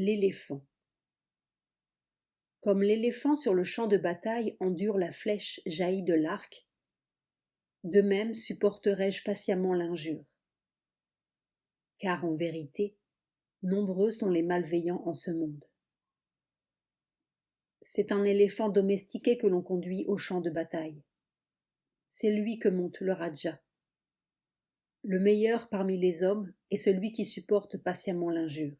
L'éléphant. Comme l'éléphant sur le champ de bataille endure la flèche jaillie de l'arc, de même supporterai-je patiemment l'injure. Car en vérité, nombreux sont les malveillants en ce monde. C'est un éléphant domestiqué que l'on conduit au champ de bataille. C'est lui que monte le Raja. Le meilleur parmi les hommes est celui qui supporte patiemment l'injure.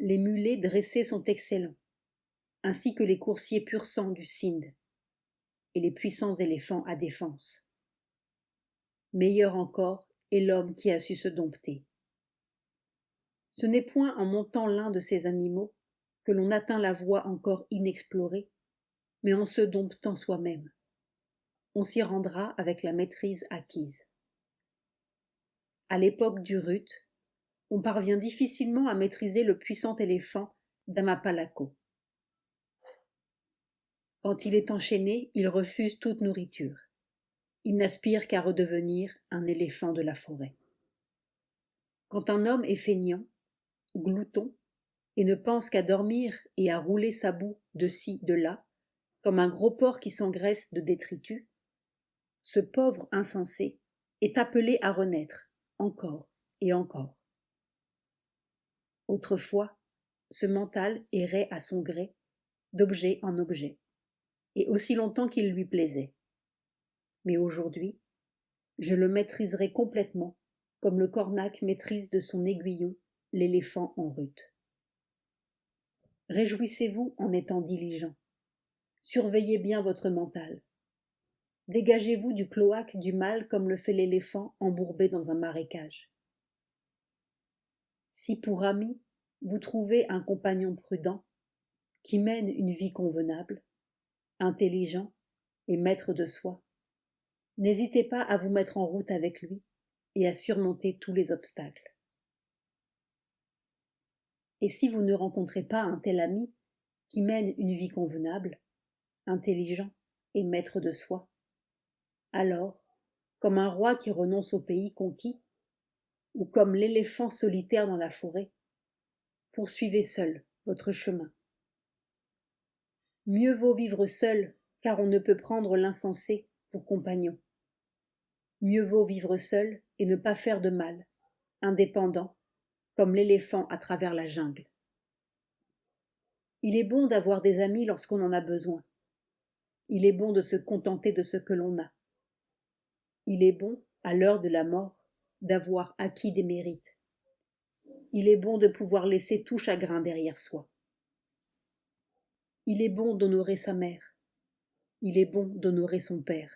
Les mulets dressés sont excellents, ainsi que les coursiers pur sang du Sindh et les puissants éléphants à défense. Meilleur encore est l'homme qui a su se dompter. Ce n'est point en montant l'un de ces animaux que l'on atteint la voie encore inexplorée, mais en se domptant soi-même. On s'y rendra avec la maîtrise acquise. À l'époque du Rut, on parvient difficilement à maîtriser le puissant éléphant d'Amapalako. Quand il est enchaîné, il refuse toute nourriture. Il n'aspire qu'à redevenir un éléphant de la forêt. Quand un homme est feignant, glouton, et ne pense qu'à dormir et à rouler sa boue de ci, de là, comme un gros porc qui s'engraisse de détritus, ce pauvre insensé est appelé à renaître, encore et encore. Autrefois, ce mental errait à son gré, d'objet en objet, et aussi longtemps qu'il lui plaisait. Mais aujourd'hui, je le maîtriserai complètement, comme le cornac maîtrise de son aiguillon l'éléphant en rut. Réjouissez-vous en étant diligent. Surveillez bien votre mental. Dégagez-vous du cloaque du mal comme le fait l'éléphant embourbé dans un marécage. Si pour ami, vous trouvez un compagnon prudent, qui mène une vie convenable, intelligent et maître de soi, n'hésitez pas à vous mettre en route avec lui et à surmonter tous les obstacles. Et si vous ne rencontrez pas un tel ami qui mène une vie convenable, intelligent et maître de soi, alors, comme un roi qui renonce au pays conquis, ou comme l'éléphant solitaire dans la forêt, poursuivez seul votre chemin. Mieux vaut vivre seul, car on ne peut prendre l'insensé pour compagnon. Mieux vaut vivre seul et ne pas faire de mal, indépendant, comme l'éléphant à travers la jungle. Il est bon d'avoir des amis lorsqu'on en a besoin. Il est bon de se contenter de ce que l'on a. Il est bon, à l'heure de la mort, d'avoir acquis des mérites. Il est bon de pouvoir laisser tout chagrin derrière soi. Il est bon d'honorer sa mère. Il est bon d'honorer son père.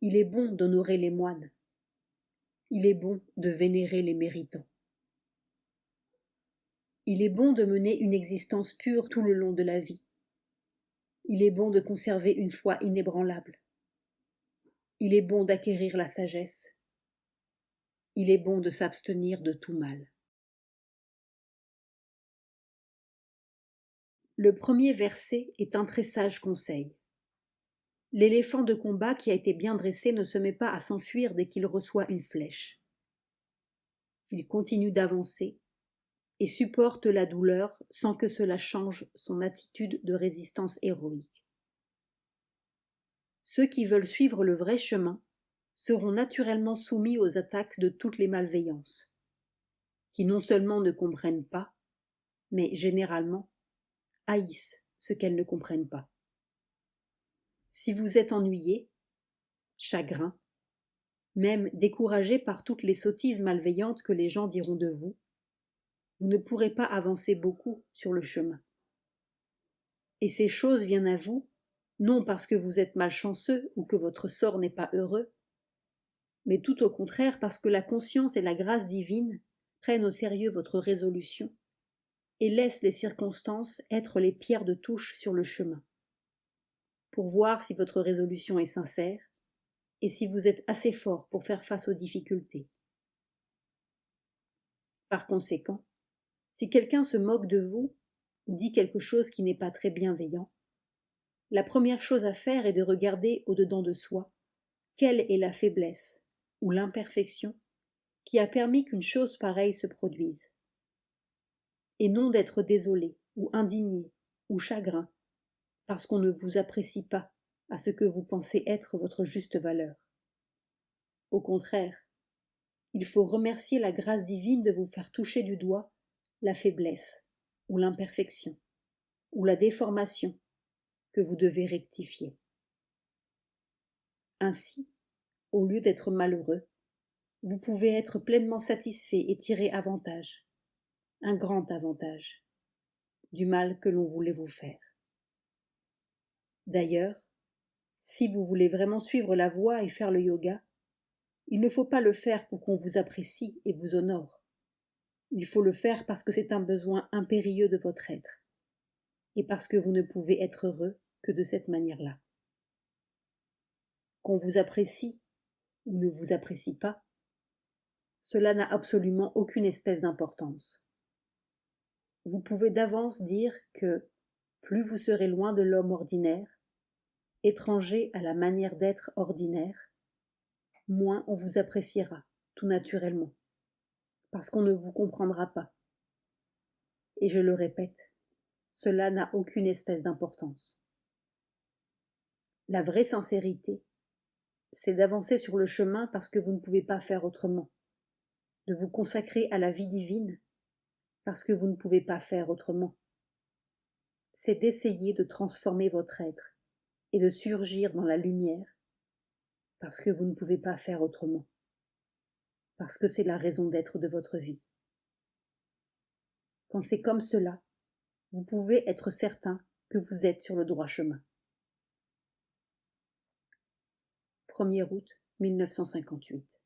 Il est bon d'honorer les moines. Il est bon de vénérer les méritants. Il est bon de mener une existence pure tout le long de la vie. Il est bon de conserver une foi inébranlable. Il est bon d'acquérir la sagesse. Il est bon de s'abstenir de tout mal. Le premier verset est un très sage conseil. L'éléphant de combat qui a été bien dressé ne se met pas à s'enfuir dès qu'il reçoit une flèche. Il continue d'avancer et supporte la douleur sans que cela change son attitude de résistance héroïque. Ceux qui veulent suivre le vrai chemin seront naturellement soumis aux attaques de toutes les malveillances, qui non seulement ne comprennent pas, mais généralement haïssent ce qu'elles ne comprennent pas. Si vous êtes ennuyé, chagrin, même découragé par toutes les sottises malveillantes que les gens diront de vous, vous ne pourrez pas avancer beaucoup sur le chemin. Et ces choses viennent à vous, non parce que vous êtes malchanceux ou que votre sort n'est pas heureux, mais tout au contraire parce que la conscience et la grâce divine prennent au sérieux votre résolution et laissent les circonstances être les pierres de touche sur le chemin, pour voir si votre résolution est sincère et si vous êtes assez fort pour faire face aux difficultés. Par conséquent, si quelqu'un se moque de vous ou dit quelque chose qui n'est pas très bienveillant, la première chose à faire est de regarder au-dedans de soi quelle est la faiblesse ou l'imperfection qui a permis qu'une chose pareille se produise. et non d'être désolé ou indigné ou chagrin parce qu'on ne vous apprécie pas à ce que vous pensez être votre juste valeur. Au contraire, il faut remercier la grâce divine de vous faire toucher du doigt la faiblesse ou l'imperfection ou la déformation que vous devez rectifier. Ainsi, au lieu d'être malheureux, vous pouvez être pleinement satisfait et tirer avantage, un grand avantage, du mal que l'on voulait vous faire. D'ailleurs, si vous voulez vraiment suivre la voie et faire le yoga, il ne faut pas le faire pour qu'on vous apprécie et vous honore. Il faut le faire parce que c'est un besoin impérieux de votre être, et parce que vous ne pouvez être heureux que de cette manière-là. Qu'on vous apprécie ou ne vous apprécie pas, cela n'a absolument aucune espèce d'importance. Vous pouvez d'avance dire que plus vous serez loin de l'homme ordinaire, étranger à la manière d'être ordinaire, moins on vous appréciera, tout naturellement, parce qu'on ne vous comprendra pas. Et je le répète, cela n'a aucune espèce d'importance. La vraie sincérité, c'est d'avancer sur le chemin parce que vous ne pouvez pas faire autrement, de vous consacrer à la vie divine parce que vous ne pouvez pas faire autrement. C'est d'essayer de transformer votre être et de surgir dans la lumière parce que vous ne pouvez pas faire autrement, parce que c'est la raison d'être de votre vie. Quand c'est comme cela, vous pouvez être certain que vous êtes sur le droit chemin. 1er août 1958.